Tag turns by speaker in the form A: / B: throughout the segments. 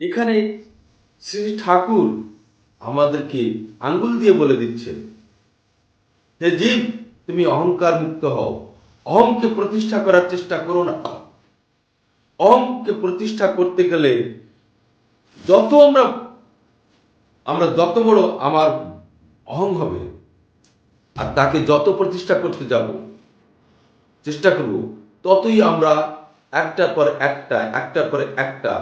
A: এখানে শ্রী ঠাকুর আমাদেরকে আঙ্গুল দিয়ে বলে দিচ্ছে যে জীব, তুমি অহংকার মুক্ত হও, অহংকে প্রতিষ্ঠা করার চেষ্টা করো না। অহংকে প্রতিষ্ঠা করতে গেলে যত আমরা যত বড় আমার অহং হবে, আর তাকে যত প্রতিষ্ঠা করতে যাব, চেষ্টা করব, ততই আমরা একটার পর একটার পর একটা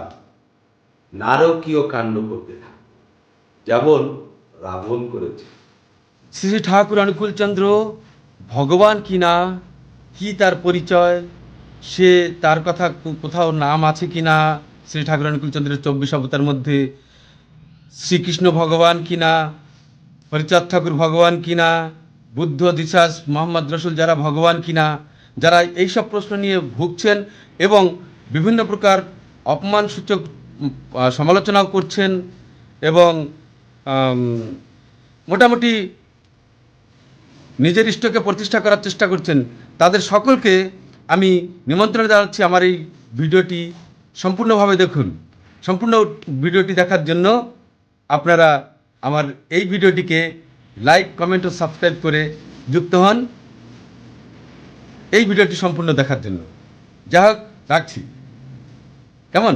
A: নারকীয় কাণ্ড করতে থাকি, যেমন রাবণ করেছে। শ্রী ঠাকুর অনুকূলচন্দ্র ভগবান কিনা, কি তার পরিচয়, সে তার কথা কোথাও নাম আছে কিনা শ্রী ঠাকুর অনুকূলচন্দ্রের 24 অবতার মধ্যে, শ্রীকৃষ্ণ ভগবান কিনা, হরিচাঁদ ঠাকুর ভগবান কিনা, বুদ্ধ দিশাস মোহাম্মদ রসুল যারা ভগবান কিনা, যারা এইসব প্রশ্ন নিয়ে ভুগছেন এবং বিভিন্ন প্রকার অপমানসূচক সমালোচনাও করছেন এবং মোটামুটি নিজের ইষ্টকে প্রতিষ্ঠা করার চেষ্টা করছেন, তাদের সকলকে আমি নিমন্ত্রণ জানাচ্ছি আমার এই ভিডিওটি সম্পূর্ণভাবে দেখুন। সম্পূর্ণ ভিডিওটি দেখার জন্য আপনারা আমার এই ভিডিওটিকে লাইক, কমেন্ট ও সাবস্ক্রাইব করে যুক্ত হন এই ভিডিওটি সম্পূর্ণ দেখার জন্য। যা হোক, রাখছি। কেমন?